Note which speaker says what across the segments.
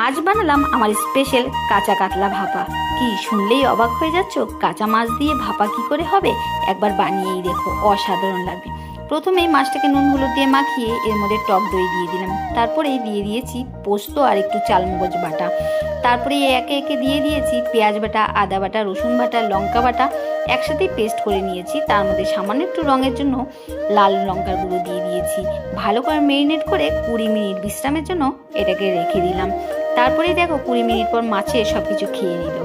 Speaker 1: আজ বানালাম আমার স্পেশাল কাঁচা কাতলা ভাপা। কি শুনলেই অবাক হয়ে যাচ্ছ, কাঁচা মাছ দিয়ে ভাপা কি করে হবে? একবার বানিয়েই দেখো, অসাধারণ লাগবে। প্রথমেই মাছটাকে নুন হলুদ দিয়ে মাখিয়ে এর মধ্যে টক দই দিয়ে দিলাম। তারপরেই দিয়ে দিয়েছি পোস্ত আর একটু চালমগজ বাটা। তারপরে একে একে দিয়ে দিয়েছি পেঁয়াজ বাটা, আদা বাটা, রসুন বাটা, লঙ্কা বাটা একসাথেই পেস্ট করে নিয়েছি। তার মধ্যে সামান্য একটু রঙের জন্য লাল লঙ্কার গুঁড়ো দিয়ে দিয়েছি। ভালো করে মেরিনেট করে 20 মিনিট বিশ্রামের জন্য এটাকে রেখে দিলাম। তারপরেই দেখো 20 মিনিট পর মাছে সব কিছু খেয়ে নিল।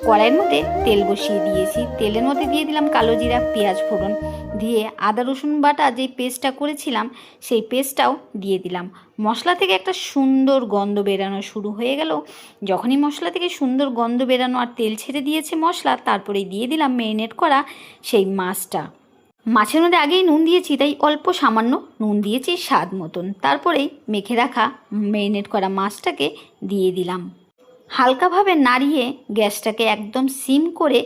Speaker 1: কড়াইয়ের মধ্যে তেল বসিয়ে দিয়েছি। তেলের মধ্যে দিয়ে দিলাম কালো জিরা, পেঁয়াজ ফোড়ন দিয়ে আদা রসুন বাটা যে পেস্টটা করেছিলাম সেই পেস্টটাও দিয়ে দিলাম। মশলা থেকে একটা সুন্দর গন্ধ বেরানো শুরু হয়ে গেল। যখনই মশলা থেকে সুন্দর গন্ধ বেরানো আর তেল ছেড়ে দিয়েছে মশলা, তারপরেই দিয়ে দিলাম মেরিনেট করা সেই মাছটা। মাছের মধ্যে আগেই নুন দিয়েছি, তাই অল্প সামান্য নুন দিয়েছি স্বাদ মতন। তারপরেই মেখে রাখা মেরিনেট করা মাছটাকে দিয়ে দিলাম। হালকাভাবে নাড়িয়ে গ্যাসটাকে একদম সিম করে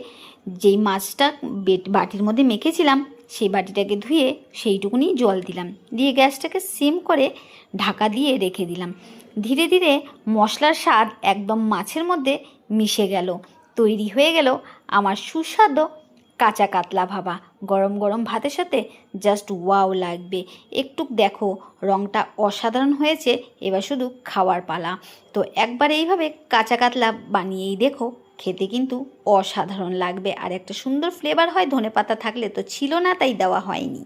Speaker 1: যেই মাছটা বাটির মধ্যে মেখেছিলাম সেই বাটিটাকে ধুয়ে সেইটুকুনি জল দিলাম, দিয়ে গ্যাসটাকে সিম করে ঢাকা দিয়ে রেখে দিলাম। ধীরে ধীরে মশলার স্বাদ একদম মাছের মধ্যে মিশে গেল। তৈরি হয়ে গেল আমার সুস্বাদু কাঁচা কাতলা ভাপা। গরম গরম ভাতের সাথে জাস্ট ওয়াও লাগবে। একটু দেখো রঙটা অসাধারণ হয়েছে, এবার শুধু খাওয়ার পালা। তো একবার এইভাবে কাঁচা কাতলা বানিয়েই দেখো, খেতে কিন্তু অসাধারণ লাগবে। আর একটা সুন্দর ফ্লেভার হয়, ধনেপাতা থাকলে তো ছিল না তাই দেওয়া হয়নি।